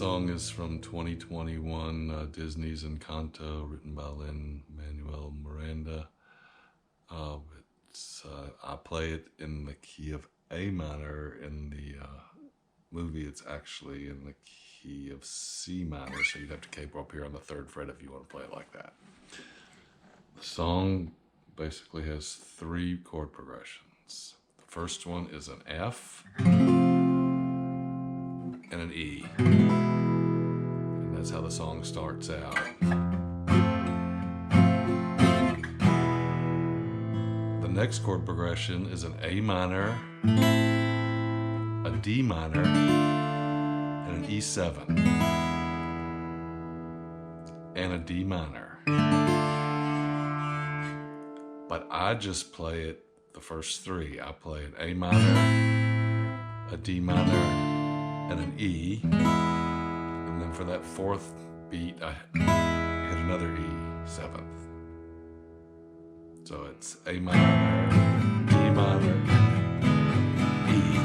song is from 2021, Disney's Encanto, written by Lin-Manuel Miranda. I play it in the key of A minor. In the movie, it's actually in the key of C minor, so you'd have to capo up here on the 3rd fret if you want to play it like that. The song basically has 3 chord progressions. The first one is an F and an E. And that's how the song starts out. The next chord progression is an A minor, a D minor, and an E7, and a D minor. But I just play it the first 3. I play an A minor, a D minor, and an E. And then for that 4th beat, I hit another E7th. So it's A minor, D minor, E.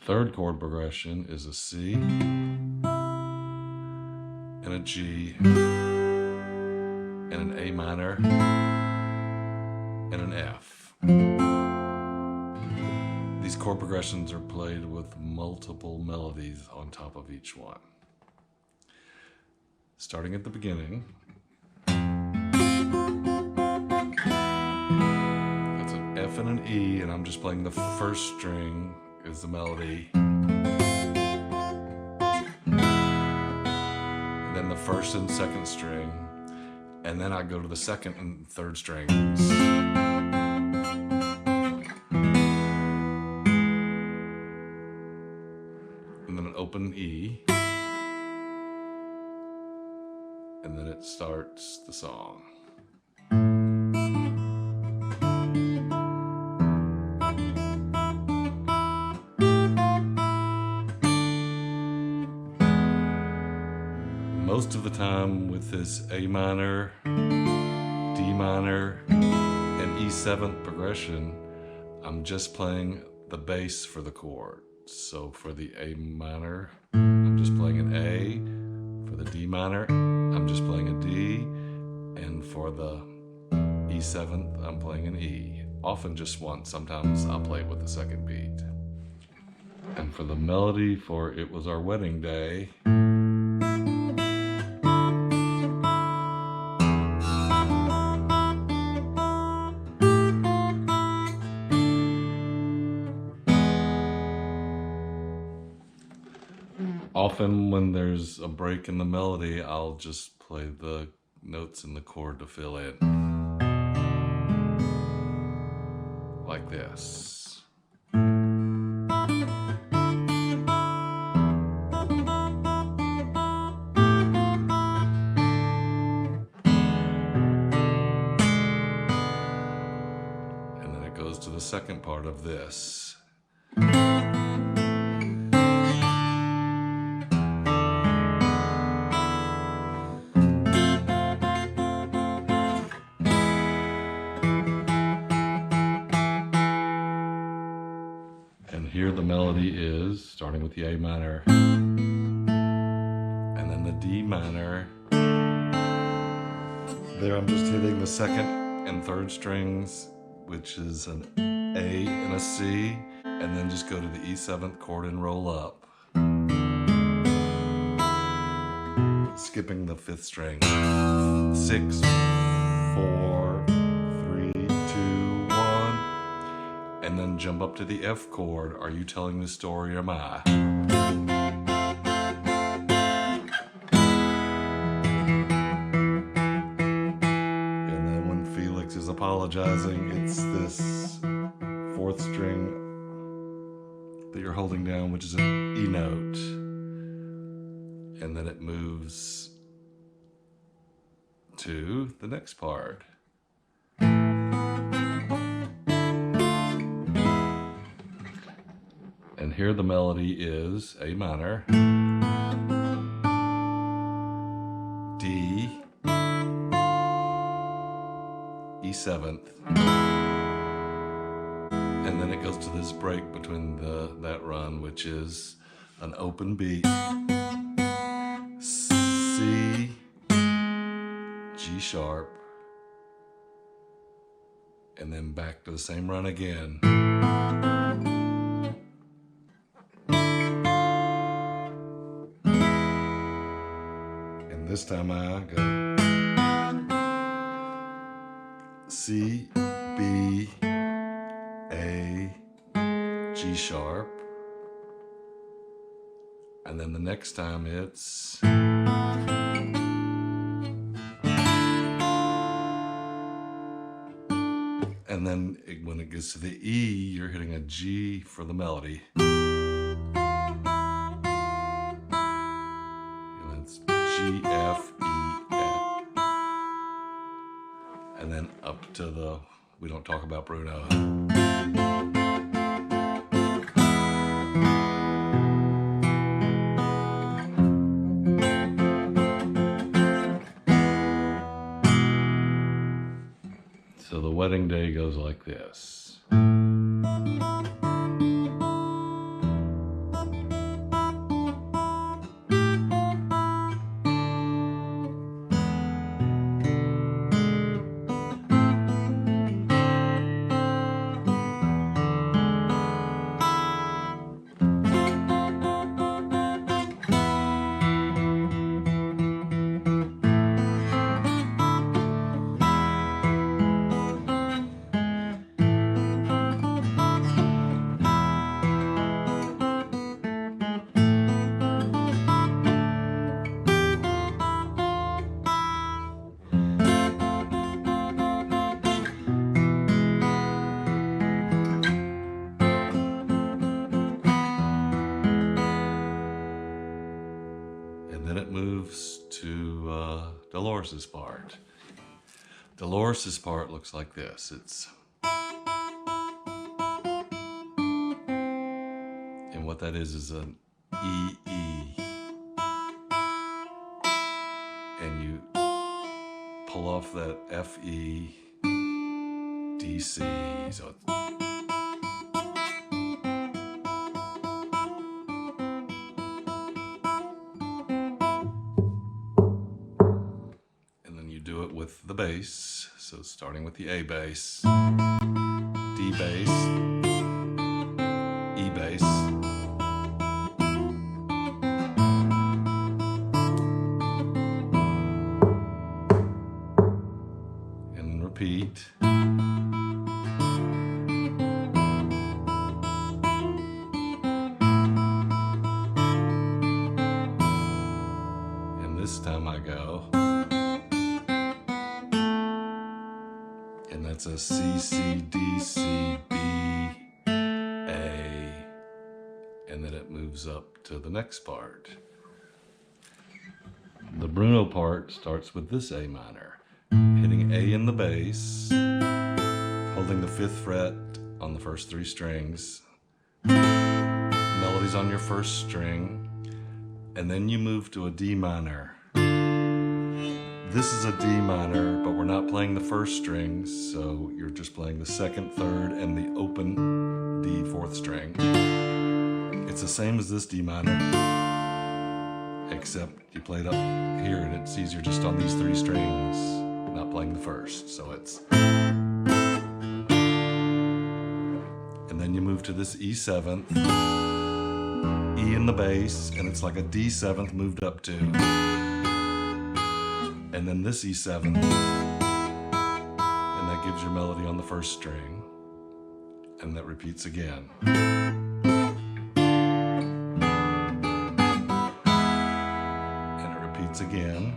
3rd chord progression is a C and a G and an A minor and an F. These chord progressions are played with multiple melodies on top of each one. Starting at the beginning, that's an F and an E, and I'm just playing the 1st string is the melody. And then the 1st and 2nd string. And then I go to the 2nd and 3rd strings. And then an open E. And then it starts the song. Most of the time with this A minor, D minor, and E7th progression, I'm just playing the bass for the chord. So for the A minor, I'm just playing an A. For the D minor, I'm just playing a D. And for the E7th, I'm playing an E. Often just one. Sometimes I'll play it with the 2nd beat. And for the melody for It Was Our Wedding Day, often when there's a break in the melody, I'll just play the notes in the chord to fill in. Like this. And then it goes to the 2nd part of this. Here the melody is starting with the A minor, and then the D minor. There I'm just hitting the 2nd and 3rd strings, which is an A and a C, and then just go to the E7th chord and roll up. Skipping the 5th string. 6, 4, 3, 2, 1. And then jump up to the F chord. Are you telling the story or am I? And then when Felix is apologizing, it's this 4th string that you're holding down, which is an E note. And then it moves to the next part. And here the melody is A minor, D, E7th, and then it goes to this break between that run, which is an open beat, C, G sharp, and then back to the same run again. And this time I go C, B, A, G sharp, and then the next time it's and then when it gets to the E, you're hitting a G for the melody. And it's G, F, E, F. And then up to the, we don't talk about Bruno. So the wedding day goes like this. And then it moves to Dolores's part. Dolores's part looks like this. It's, and what that is an E, E. And you pull off that F, E, D, C. So it's, do it with the bass, so starting with the A bass, D bass, E bass, and then repeat. And this time I go, and that's a C, C, D, C, B, A, and then it moves up to the next part. The Bruno part starts with this A minor, hitting A in the bass, holding the 5th fret on the first 3 strings, melodies on your first string, and then you move to a D minor. This is a D minor, but we're not playing the first strings, so you're just playing the 2nd, 3rd, and the open D 4th string. It's the same as this D minor, except you play it up here and it sees you're just on these 3 strings, not playing the first. So it's, and then you move to this E 7th, E in the bass, and it's like a D 7th moved up to. And then this E7, and that gives your melody on the first string, and that repeats again. And it repeats again.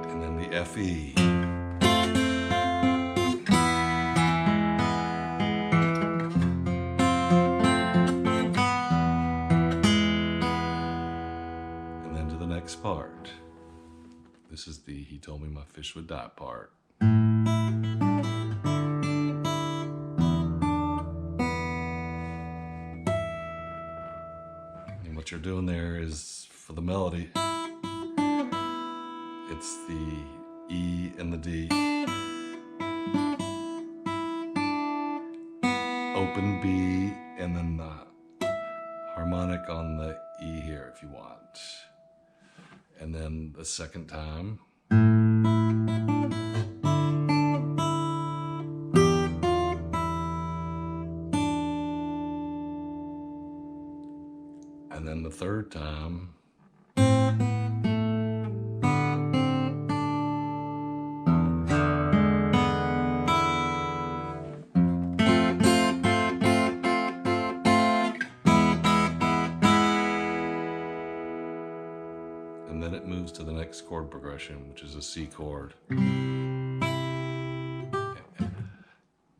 And then the FE. Part. This is the He Told Me My Fish Would Die part. And what you're doing there is, for the melody, it's the E and the D. open B, and then the harmonic on the E here if you want. And then the second time. And then the third time. And then it moves to the next chord progression, which is a C chord.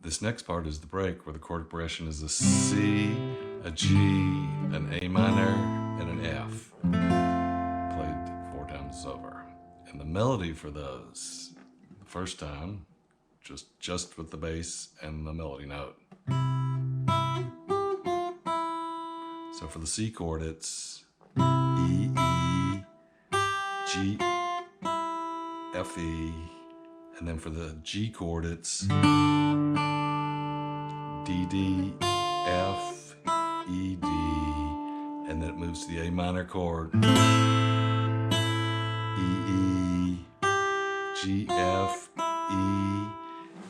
This next part is the break, where the chord progression is a C, a G, an A minor, and an F, played 4 times over. And the melody for those, the first time, just with the bass and the melody note. So for the C chord, it's E, E, G, F, E, and then for the G chord, it's D, D, F, E, D, and then it moves to the A minor chord. E, E, G, F, E,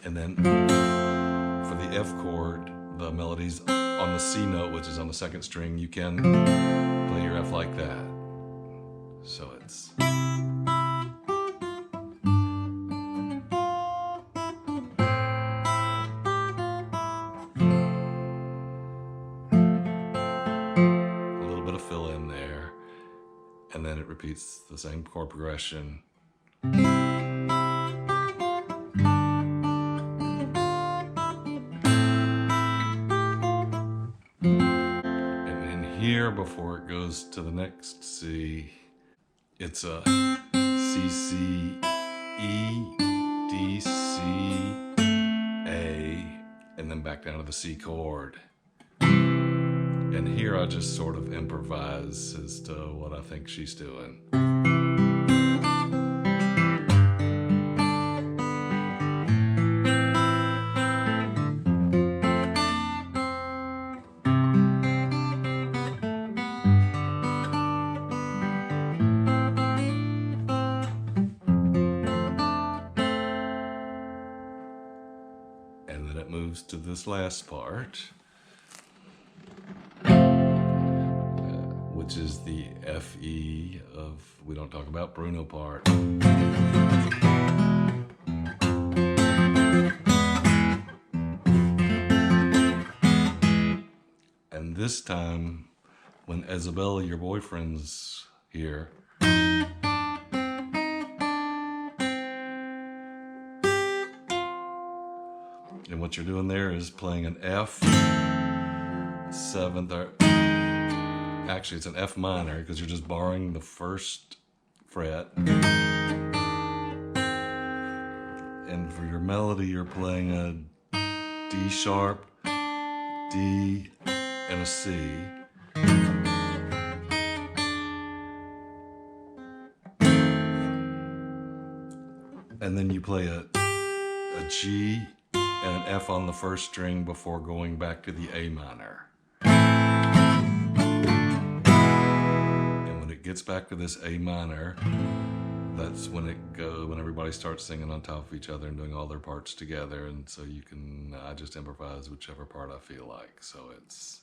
and then for the F chord, the melody's on the C note, which is on the second string. You can play your F like that. So it's... fill in there, and then it repeats the same chord progression. And in here, before it goes to the next C, it's a C, C, E, D, C, A, and then back down to the C chord. And here I just sort of improvise as to what I think she's doing. And then it moves to this last part, which is the F, E of We Don't Talk About Bruno part. And this time, when Isabella, your boyfriend's here, and what you're doing there is playing an F, 7th, or actually, it's an F minor, because you're just borrowing the first fret. And for your melody, you're playing a D sharp, D, and a C. And then you play a G and an F on the first string before going back to the A minor. Gets back to this A minor, that's when when everybody starts singing on top of each other and doing all their parts together, and so I just improvise whichever part I feel like. So it's